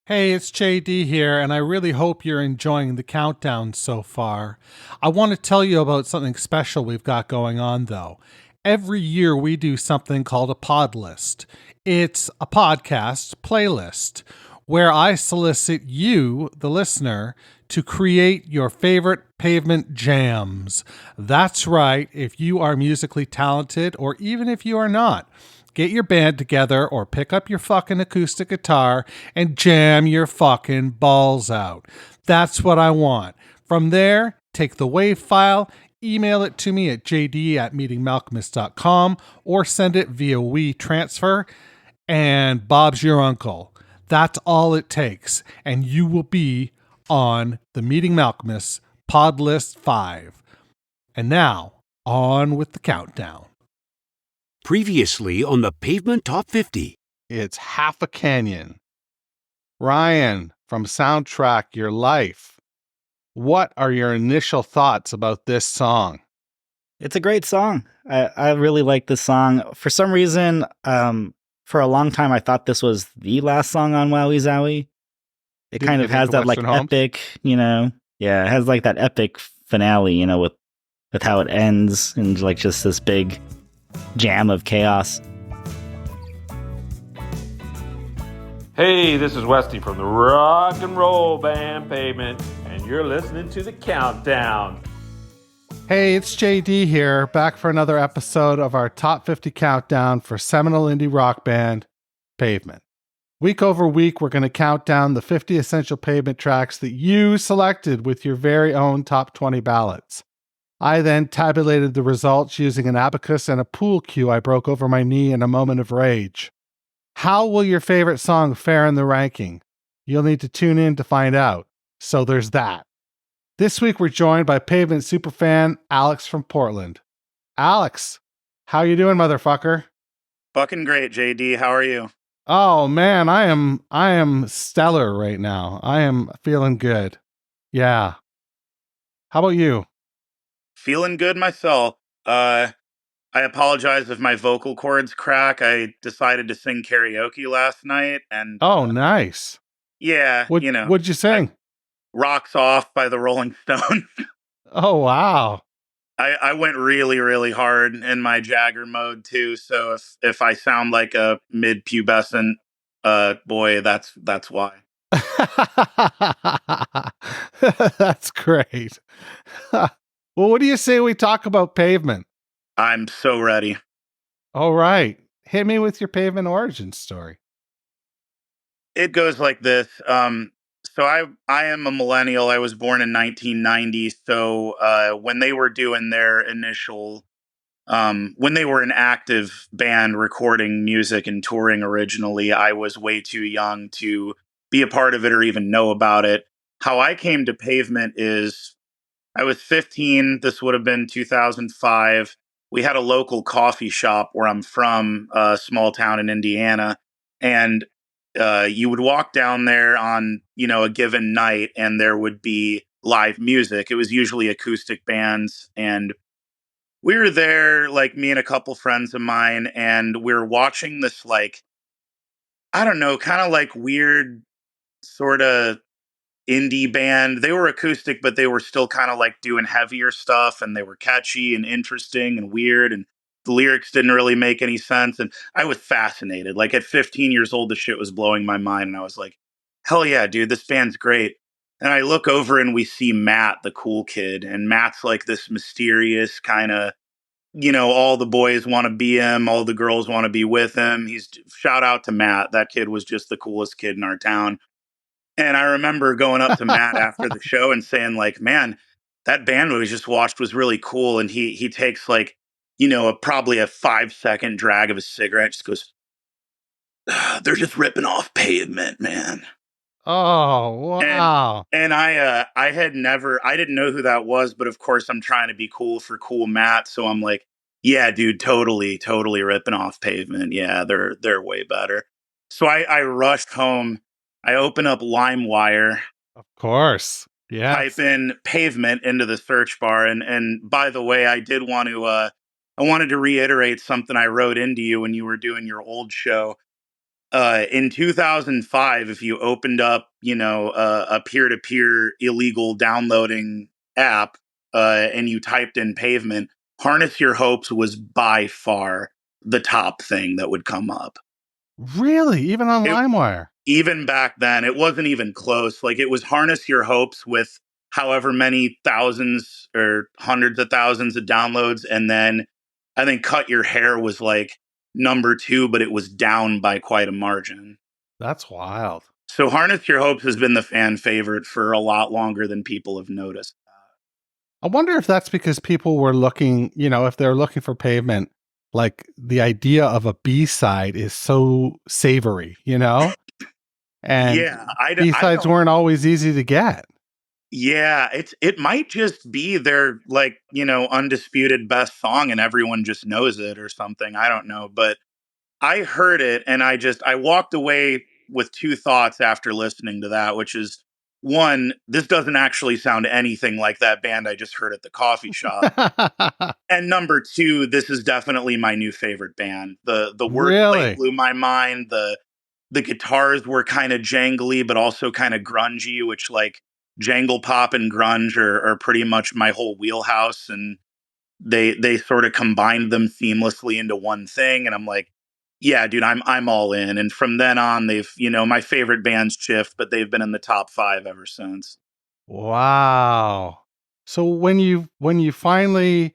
Hey, it's JD here, and I really hope you're enjoying the countdown so far. I want to tell you about something special we've got going on, though. Every year we do something called a pod list. It's a podcast playlist where I solicit you, the listener, to create your favorite pavement jams. That's right, if you are musically talented, or even if you are not. Get your band together or pick up your fucking acoustic guitar and jam your fucking balls out. That's what I want. From there, take the WAV file, email it to me at jd@meetingmalcolmist.com or send it via WeTransfer, and Bob's your uncle. That's all it takes, and you will be on the Meeting Malcolmist Pod List 5. And now, on with the countdown. Previously on the Pavement Top 50. It's Half a Canyon. Ryan, from Soundtrack Your Life, what are your initial thoughts about this song? It's a great song. I really like this song. For some reason, for a long time, I thought this was the last song on Wowie Zowie. It kind of has that like epic, it has like that epic finale, with how it ends and like just this big jam of chaos. Hey, this is Westy from the rock and roll band Pavement, and you're listening to the countdown. Hey, it's JD here, back for another episode of our Top 50 Countdown for seminal indie rock band Pavement. Week over week, we're going to count down the 50 essential Pavement tracks that you selected with your very own top 20 ballots. I then tabulated the results using an abacus and a pool cue I broke over my knee in a moment of rage. How will your favorite song fare in the ranking? You'll need to tune in to find out. So there's that. This week we're joined by Pavement superfan Alex from Portland. Alex, how you doing, motherfucker? Fucking great, JD. How are you? Oh man, I am stellar right now. I am feeling good. Yeah. How about you? Feeling good myself. I apologize if my vocal cords crack. I decided to sing karaoke last night, and nice. Yeah, What'd you sing? Rocks Off by the Rolling Stones. Oh wow. I went really, really hard in my Jagger mode too. So if I sound like a mid-pubescent boy, that's why. That's great. Well, what do you say we talk about Pavement? I'm so ready. All right. Hit me with your Pavement origin story. It goes like this. So I am a millennial. I was born in 1990. So when they were doing their initial, when they were an active band recording music and touring originally, I was way too young to be a part of it or even know about it. How I came to Pavement is I was 15. This would have been 2005. We had a local coffee shop where I'm from, a small town in Indiana. And you would walk down there on, a given night and there would be live music. It was usually acoustic bands. And we were there, like me and a couple friends of mine, and we were watching this, like, I don't know, kind of like weird sort of indie band. They were acoustic, but they were still kind of like doing heavier stuff, and they were catchy and interesting and weird, and the lyrics didn't really make any sense. And I was fascinated. Like at 15 years old, the shit was blowing my mind, and I was like, hell yeah, dude, this band's great. And I look over and we see Matt, the cool kid, and Matt's like this mysterious kind of, all the boys want to be him, all the girls want to be with him. Shout out to Matt. That kid was just the coolest kid in our town. And I remember going up to Matt after the show and saying, like, man, that band we just watched was really cool. And he takes like, probably a 5-second drag of a cigarette, just goes, they're just ripping off Pavement, man. Oh, wow. And I didn't know who that was, but of course I'm trying to be cool for cool Matt. So I'm like, yeah, dude, totally ripping off Pavement. Yeah, they're way better. So I rushed home. I open up LimeWire. Of course. Yeah. Type in Pavement into the search bar. And by the way, I wanted to reiterate something I wrote into you when you were doing your old show. In 2005, if you opened up, a peer-to-peer illegal downloading app, and you typed in Pavement, Harness Your Hopes was by far the top thing that would come up. Really? Even on LimeWire? Even back then, it wasn't even close. Like, it was Harness Your Hopes with however many thousands or hundreds of thousands of downloads, and then I think Cut Your Hair was like number 2, but it was down by quite a margin. That's wild. So Harness Your Hopes has been the fan favorite for a lot longer than people have noticed. I wonder if that's because people were looking, if they're looking for Pavement, like the idea of a B-side is so savory, and Yeah, B-sides weren't always easy to get. Yeah, it might just be their like, undisputed best song and everyone just knows it or something. I don't know, but I heard it and I walked away with 2 thoughts after listening to that, which is, one, this doesn't actually sound anything like that band I just heard at the coffee shop. And number 2, this is definitely my new favorite band. The wordplay blew my mind. The guitars were kind of jangly, but also kind of grungy, which, like, jangle pop and grunge are pretty much my whole wheelhouse. And they sort of combined them seamlessly into one thing. And I'm like, yeah, dude, I'm all in. And from then on, they've, my favorite bands shift, but they've been in the top 5 ever since. Wow. So when you finally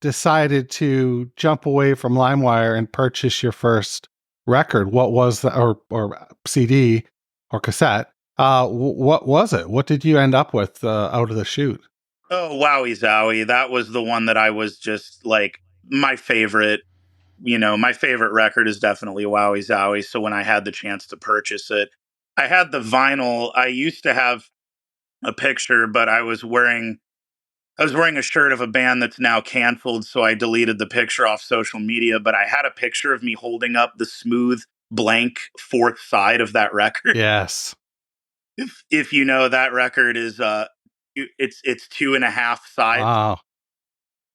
decided to jump away from LimeWire and purchase your first record, what was the or CD or cassette? What was it? What did you end up with out of the chute? Oh, Wowie Zowie. That was the one that I was just like, my favorite. My favorite record is definitely Wowie Zowie. So when I had the chance to purchase it, I had the vinyl. I used to have a picture, but I was wearing a shirt of a band that's now canceled, so I deleted the picture off social media, but I had a picture of me holding up the smooth blank 4th side of that record. Yes. If you know, that record is it's 2.5 sides. Wow.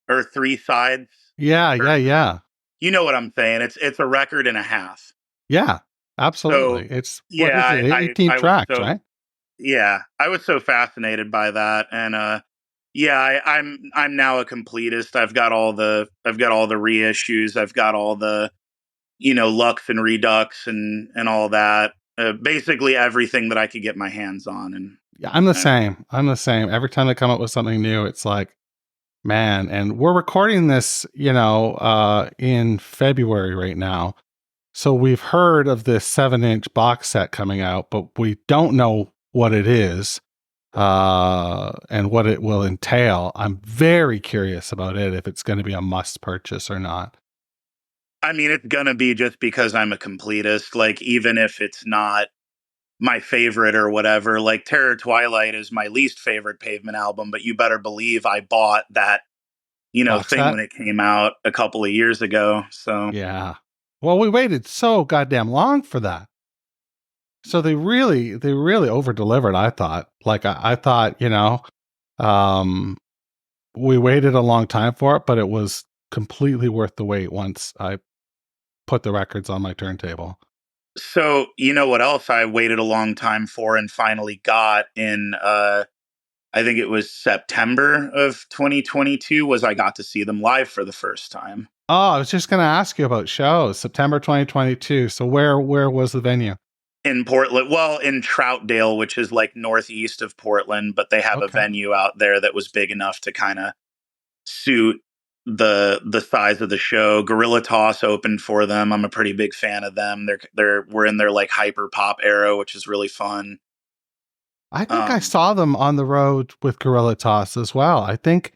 Or 3 sides. Yeah. You know what I'm saying? It's a record and a half. Yeah, absolutely. So, It's yeah, what is it? 18 tracks, right? Yeah, I was so fascinated by that, and yeah, I'm now a completist. I've got all the reissues. I've got all the Lux and Redux and all that. Basically everything that I could get my hands on. And yeah, I'm the same. Every time they come up with something new, it's like, man. And we're recording this, in February right now. So we've heard of this 7-inch box set coming out, but we don't know what it is and what it will entail. I'm very curious about it, if it's going to be a must purchase or not. I mean, it's going to be, just because I'm a completist. Like, even if it's not my favorite or whatever, like Terror Twilight is my least favorite Pavement album, but you better believe I bought that, Box thing set? when it came out a couple of years ago. So Yeah. Well, we waited so goddamn long for that. So they really over delivered, I thought. Like I thought, um, we waited a long time for it, but it was completely worth the wait once I put the records on my turntable. So, you know what else I waited a long time for and finally got in, I think it was September of 2022, was I got to see them live for the first time. Oh, I was just going to ask you about shows. September 2022. So where was the venue? In Portland. Well, in Troutdale, which is like northeast of Portland, but they have a venue out there that was big enough to kind of suit the size of the show. Gorilla Toss opened for them. I'm a pretty big fan of them. We're in their like hyper pop era, which is really fun. I think I saw them on the road with Gorilla Toss as well. I think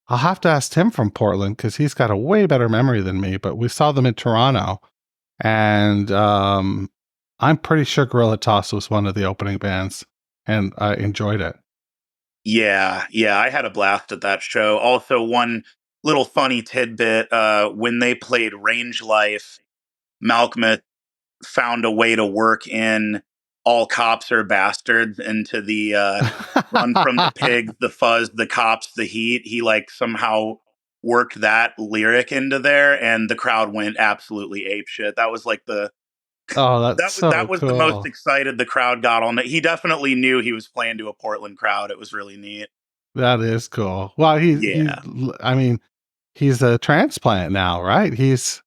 I'll have to ask Tim from Portland, because he's got a way better memory than me, but we saw them in Toronto, and I'm pretty sure Gorilla Toss was one of the opening bands, and I enjoyed it. Yeah, I had a blast at that show. Also, one little funny tidbit, when they played Range Life, Malkmuth found a way to work in "All Cops Are Bastards" into the Run from the Pigs, the Fuzz, the Cops, the Heat. He like somehow worked that lyric into there, and the crowd went absolutely apeshit. That was like the Oh, that's That so was the most cool. excited the crowd got all night. He definitely knew he was playing to a Portland crowd. It was really neat. That is cool. Well, Yeah. I mean, he's a transplant now, right? He's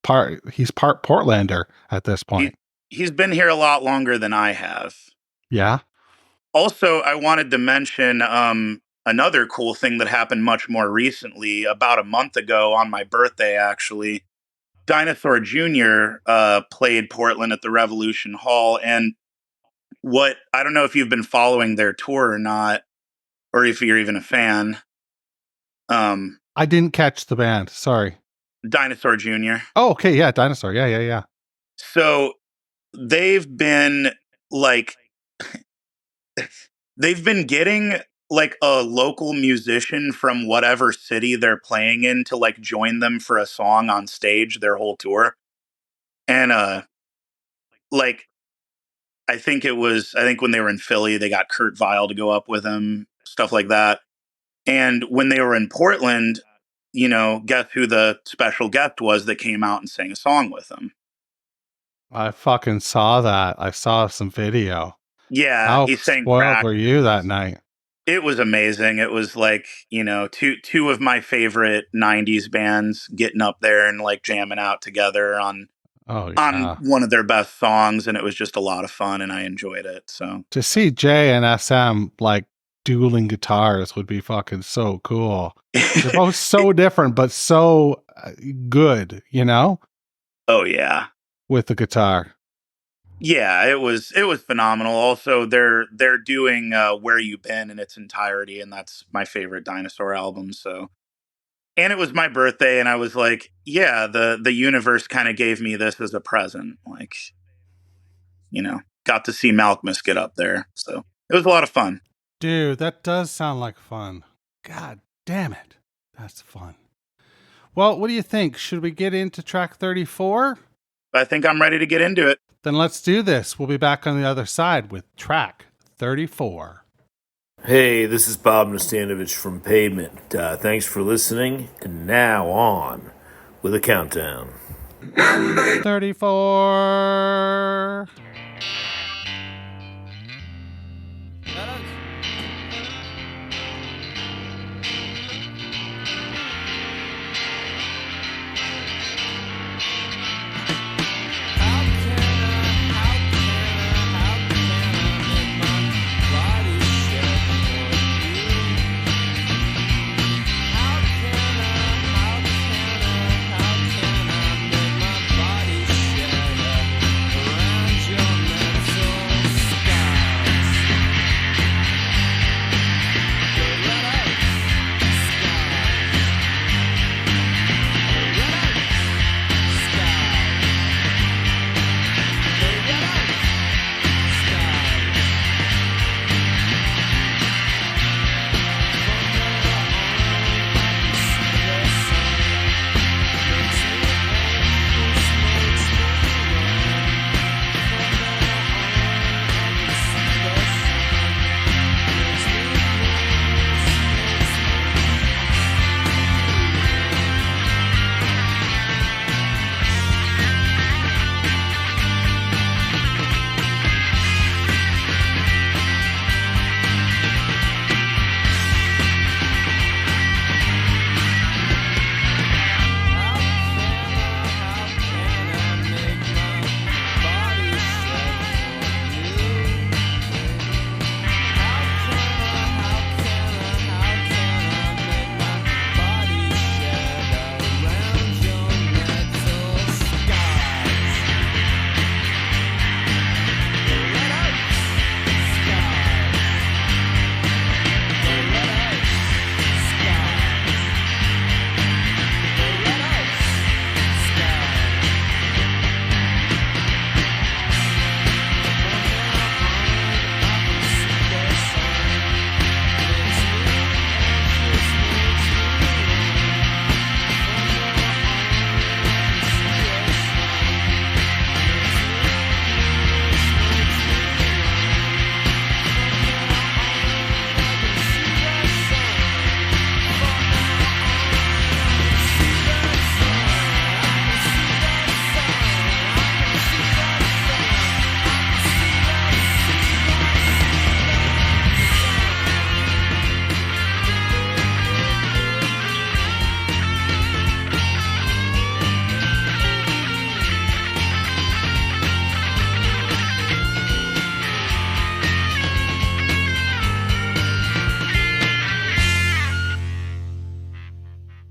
part Portlander at this He point. he's been here a lot longer than I have. Yeah. Also, I wanted to mention another cool thing that happened much more recently, about a month ago on my birthday, actually. Dinosaur Jr. Played Portland at the Revolution Hall. And what I don't know if you've been following their tour or not, or if you're even a fan. I didn't catch the band. Sorry. Dinosaur Jr. Oh, okay. Yeah. Dinosaur. Yeah. So they've been like, they've been getting like a local musician from whatever city they're playing in to like join them for a song on stage their whole tour. And like I think when they were in Philly, they got Kurt Vile to go up with him, stuff like that. And when they were in Portland, guess who the special guest was that came out and sang a song with them? I fucking saw that. I saw some video. Yeah, How he sang spoiled Crack. were you that night? It was amazing. It was like, two of my favorite 90s bands getting up there and like jamming out together on one of their best songs, and it was just a lot of fun and I enjoyed it. So to see Jay and SM like dueling guitars would be fucking so cool. They're both so different but so good, Oh yeah. with the guitar. Yeah, it was phenomenal. Also, they're doing "Where You Been" in its entirety, and that's my favorite Dinosaur album. So, and it was my birthday, and I was like, yeah, the universe kind of gave me this as a present. Like, got to see Malkmus get up there, so it was a lot of fun. Dude, that does sound like fun. God damn it, that's fun. Well, what do you think? Should we get into track 34? I think I'm ready to get into it. Then let's do this. We'll be back on the other side with track 34. Hey, this is Bob Nastanovich from Pavement. Thanks for listening. And now on with a countdown. 34.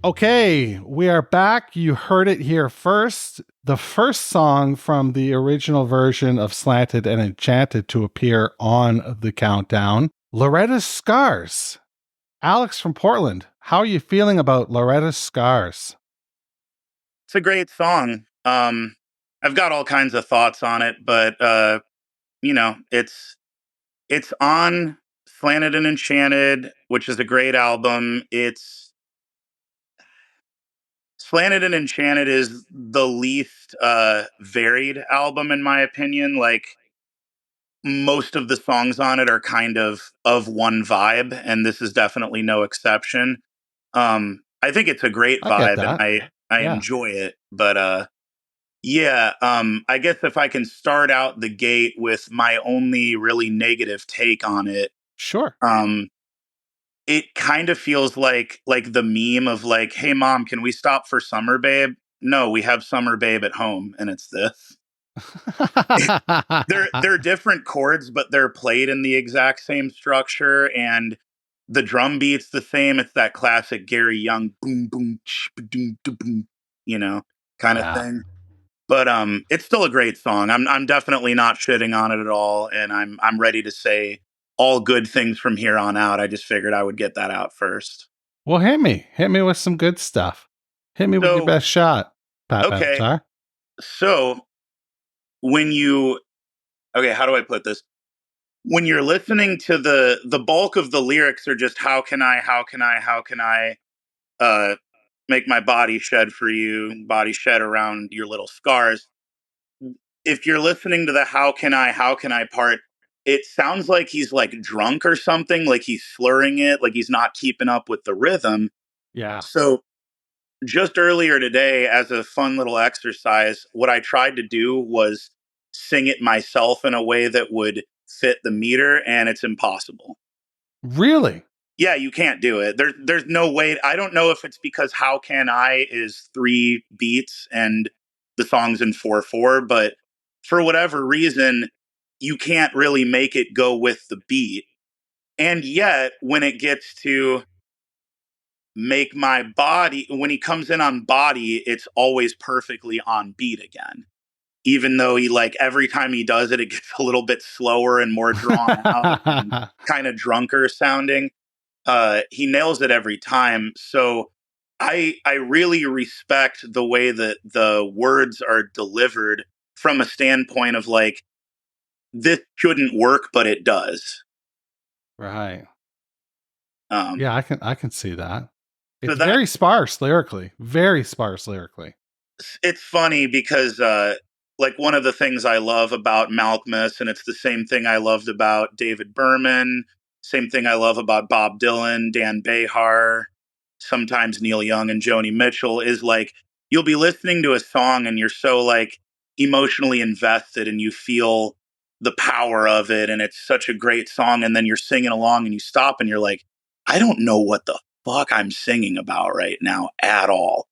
Okay, we are back. You heard it here first. The first song from the original version of Slanted and Enchanted to appear on the countdown, Loretta's Scars. Alex from Portland, how are you feeling about Loretta's Scars? It's a great song. I've got all kinds of thoughts on it, but it's on Slanted and Enchanted, which is a great album. It's Slanted and Enchanted is the least varied album in my opinion. Like most of the songs on it are kind of one vibe, and this is definitely no exception. I think it's a great I get vibe, and that. I Yeah, enjoy it. But yeah, I guess if I can start out the gate with my only really negative take on it, sure. um, it kind of feels like the meme of like, "Hey mom, can we stop for Summer Babe?" No, we have Summer Babe at home, and it's this. They're different chords, but they're played in the exact same structure, and the drum beat's the same. It's that classic Gary Young boom boom boom boom, kind of Yeah. thing. But it's still a great song. I'm definitely not shitting on it at all, and I'm ready to say all good things from here on out. I just figured I would get that out first. Well, hit me. Hit me with some good stuff. Hit me with your So best shot, Pat okay, Benatar. so when you okay, how do I put this? When you're listening to the bulk of the lyrics are just how can I uh make my body shed for you, body shed around your little scars. If you're listening to the how can I part, it sounds like he's like drunk or something, like he's slurring it, like he's not keeping up with the rhythm. Yeah. So just earlier today, as a fun little exercise, what I tried to do was sing it myself in a way that would fit the meter, and it's impossible. Really? Yeah, you can't do it. There's no way. I don't know if it's because How Can I is 3 beats and the song's in 4/4, but for whatever reason, you can't really make it go with the beat. And yet, when it gets to make my body, when he comes in on body, it's always perfectly on beat again. Even though he like every time he does it, it gets a little bit slower and more drawn out and kind of drunker sounding. He nails it every time. So I really respect the way that the words are delivered from a standpoint of like this shouldn't work, but it does. Right. Um, Yeah, I can see that. so It's that very sparse lyrically. Very sparse lyrically. it's funny because like one of the things I love about Malkmus, and it's the same thing I loved about David Berman, same thing I love about Bob Dylan, Dan Behar, sometimes Neil Young and Joni Mitchell, is like you'll be listening to a song and you're so like emotionally invested and you feel the power of it and it's such a great song, and then you're singing along and you stop and you're like, I don't know what the fuck I'm singing about right now at all.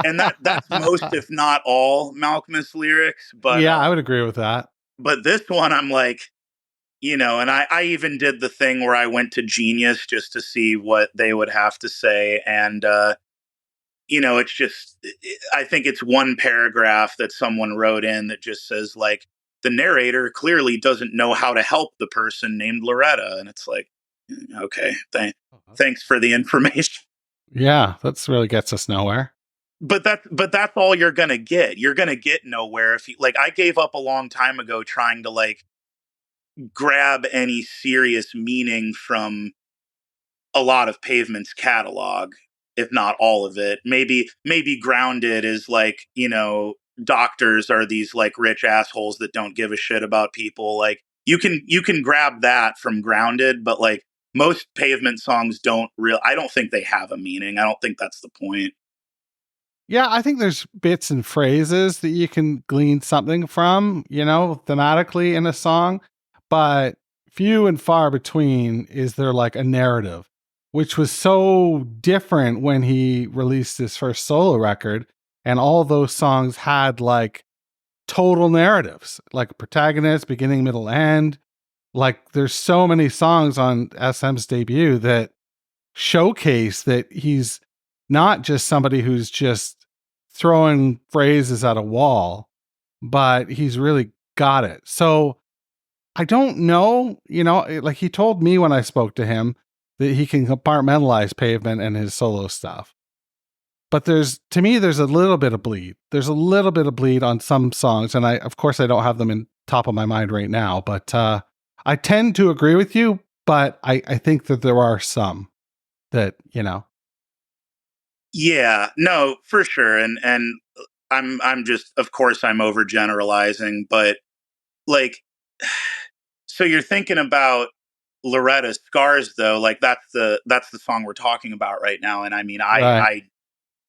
And that's most, if not all, Malcolmus lyrics. But Yeah, I would agree with that. this one, I'm like, and I even did the thing where I went to Genius just to see what they would have to say, and it's just, I think it's one paragraph that someone wrote in that just says like the narrator clearly doesn't know how to help the person named Loretta, and it's like, okay, thanks for the information. Yeah, that's really gets us nowhere. But that's all you're gonna get. You're gonna get nowhere if you like. I gave up a long time ago trying to like grab any serious meaning from a lot of Pavement's catalog, if not all of it. Maybe Grounded is like, doctors are these like rich assholes that don't give a shit about people. Like you can grab that from Grounded, but like most Pavement songs don't real I don't think they have a meaning. I don't think that's the point. Yeah, I think there's bits and phrases that you can glean something from, thematically in a song, but few and far between is there like a narrative, which was so different when he released his first solo record. And all those songs had like total narratives, like protagonist, beginning, middle, end. Like there's so many songs on SM's debut that showcase that he's not just somebody who's just throwing phrases at a wall, but he's really got it. So I don't know, like he told me when I spoke to him that he can compartmentalize Pavement and his solo stuff. But to me, there's a little bit of bleed. There's a little bit of bleed on some songs. And of course, I don't have them in top of my mind right now, but I tend to agree with you, but I think that there are some that, Yeah, no, for sure. And I'm just, of course I'm overgeneralizing, but like, so you're thinking about Loretta's Scars though, like that's the song we're talking about right now. And I mean, right.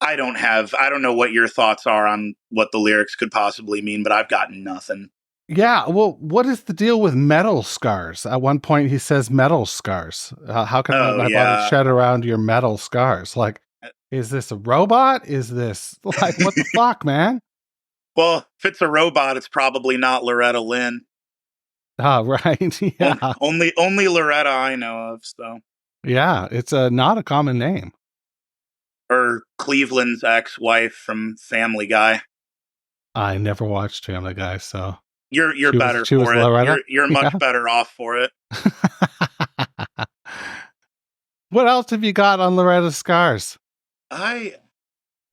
I don't know what your thoughts are on what the lyrics could possibly mean, but I've got nothing. Yeah. Well, what is the deal with metal scars? At one point, he says metal scars. How can I let Oh my body yeah. shed around your metal scars? Like, is this a robot? Is this like, what the fuck, man? Well, if it's a robot, it's probably not Loretta Lynn. Ah, right. Yeah. Only Loretta I know of, so. Yeah. It's not a common name. Or Cleveland's ex-wife from Family Guy. I never watched Family Guy, so You're better she was for it. Loretta? You're much better off for it. What else have you got on Loretta's Scars? I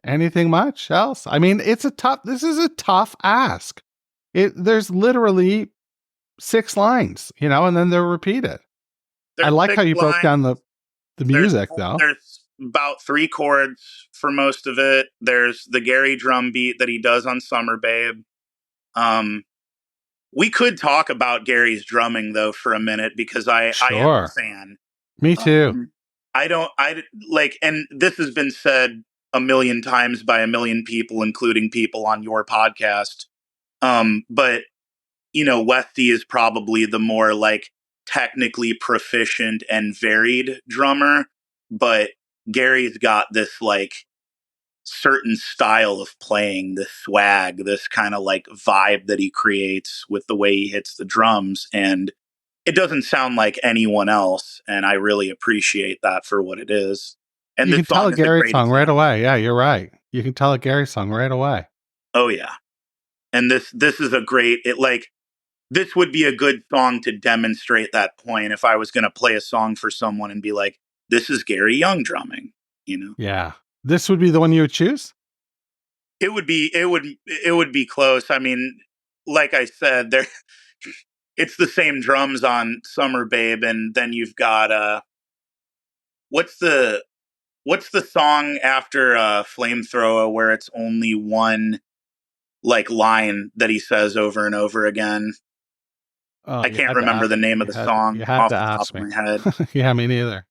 Anything much else? I mean, this is a tough ask. There's literally 6 lines, and then they're repeated. I like how you broke down the music though. There's about 3 chords for most of it. There's the Gary drum beat that he does on Summer Babe. We could talk about Gary's drumming though for a minute because I am a fan. Me too. I like, and this has been said a million times by a million people, including people on your podcast. But Westy is probably the more like technically proficient and varied drummer, but Gary's got this like certain style of playing, this swag, this kind of like vibe that he creates with the way he hits the drums. And it doesn't sound like anyone else. And I really appreciate that for what it is. And you this can tell song a is a Gary great song example. right away. Yeah, you're right. You can tell a Gary song right away. Oh yeah. And this is a great, this would be a good song to demonstrate that point if I was going to play a song for someone and be like, this is Gary Young drumming, Yeah. This would be the one you would choose? It would be close. I mean, like I said, it's the same drums on Summer Babe, and then you've got what's the song after Flamethrower where it's only one like line that he says over and over again? I can't remember the name of the song off the top of my head. Yeah, me neither.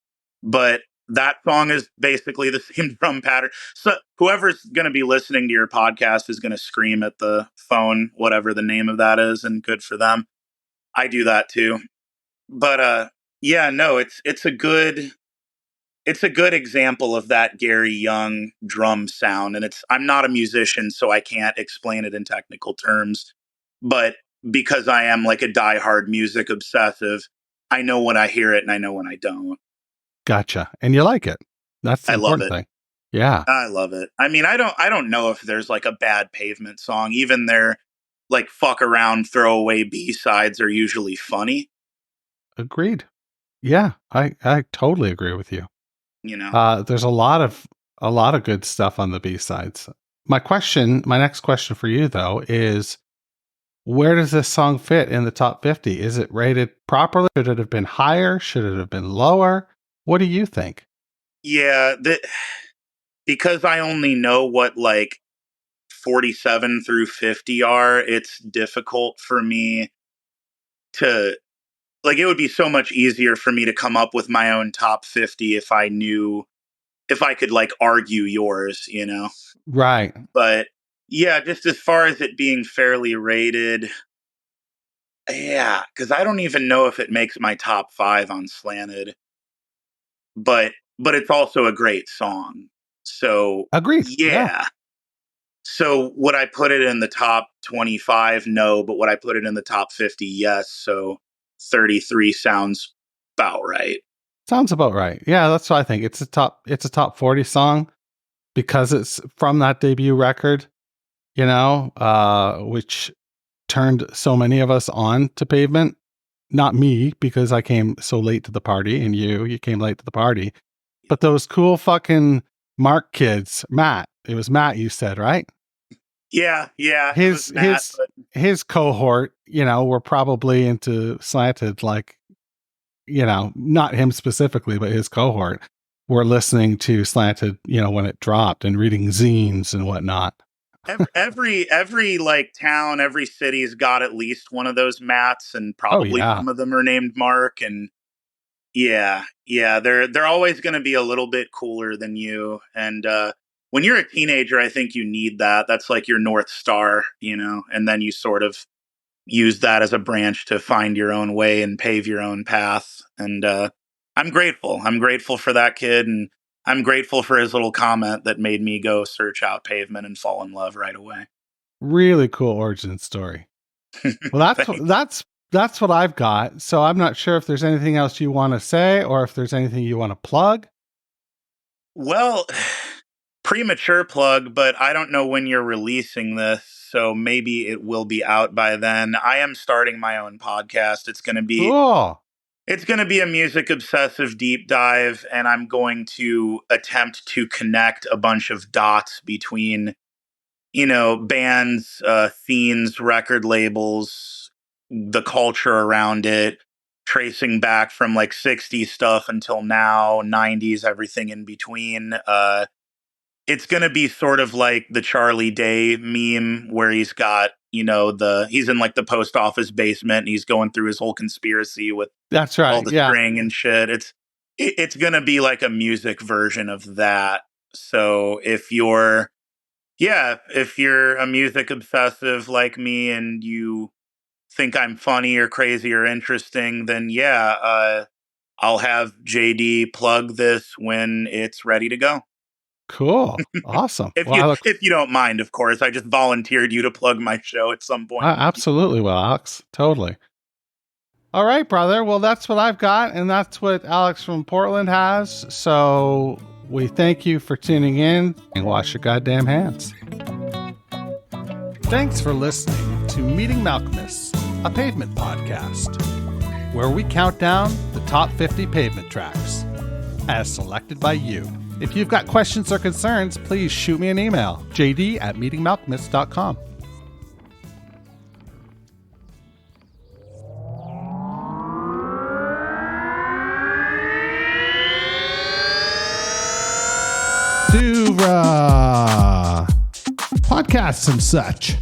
But that song is basically the same drum pattern. So whoever's going to be listening to your podcast is going to scream at the phone, whatever the name of that is, and good for them. I do that too. But yeah, no, it's a good example of that Gary Young drum sound. And I'm not a musician, so I can't explain it in technical terms. But because I am like a diehard music obsessive, I know when I hear it and I know when I don't. Gotcha. And you like it. That's the important thing. Yeah. I love it. I mean, I don't know if there's like a bad Pavement song. Even their like fuck around throwaway B-sides are usually funny. Agreed. Yeah, I totally agree with you. There's a lot of good stuff on the B-sides. My next question for you though is, where does this song fit in the top 50? Is it rated properly? Should it have been higher? Should it have been lower? What do you think? Yeah, because I only know what like 47 through 50 are, it's difficult for me to like, it would be so much easier for me to come up with my own top 50 if I could like argue yours, Right. But yeah, just as far as it being fairly rated, yeah, because I don't even know if it makes my top 5 on Slanted, but it's also a great song. So Agreed. yeah. So would I put it in the top 25? No, but would I put it in the top 50? Yes. So 33 sounds about right. Sounds about right. Yeah, that's what I think. It's a top 40 song because it's from that debut record, which turned so many of us on to Pavement. Not me, because I came so late to the party, and you came late to the party. But those cool fucking Mark kids, Matt. It was Matt, you said, right? Yeah. His cohort, were probably into Slanted, like, not him specifically, but his cohort were listening to Slanted, when it dropped, and reading zines and whatnot. Every like town, every city's got at least one of those Matts, and probably some of them are named Mark. And yeah, they're always going to be a little bit cooler than you. And when you're a teenager, I think you need that. That's like your North Star, and then you sort of use that as a branch to find your own way and pave your own path. And I'm grateful. I'm grateful for that kid, and I'm grateful for his little comment that made me go search out Pavement and fall in love right away. Really cool origin story. Well, that's what I've got. So I'm not sure if there's anything else you want to say, or if there's anything you want to plug. Well, premature plug, but I don't know when you're releasing this, so maybe it will be out by then. I am starting my own podcast. It's going to be cool. It's going to be a music obsessive deep dive, and I'm going to attempt to connect a bunch of dots between, bands, scenes, record labels, the culture around it, tracing back from like 60s stuff until now, 90s, everything in between. It's going to be sort of like the Charlie Day meme where he's got, he's in like the post office basement and he's going through his whole conspiracy with that's right, all the string and shit. It's going to be like a music version of that. So if you're a music obsessive like me and you think I'm funny or crazy or interesting, then I'll have JD plug this when it's ready to go. Cool. Awesome. If you don't mind, of course. I just volunteered you to plug my show at some point. Absolutely will, Alex. Totally. All right, brother. Well, that's what I've got, and that's what Alex from Portland has. So we thank you for tuning in, and wash your goddamn hands. Thanks for listening to Meeting Malcolmus, a Pavement podcast, where we count down the top 50 Pavement tracks, as selected by you. If you've got questions or concerns, please shoot me an email, jd@meetingmalcolmus.com. Do podcasts and such.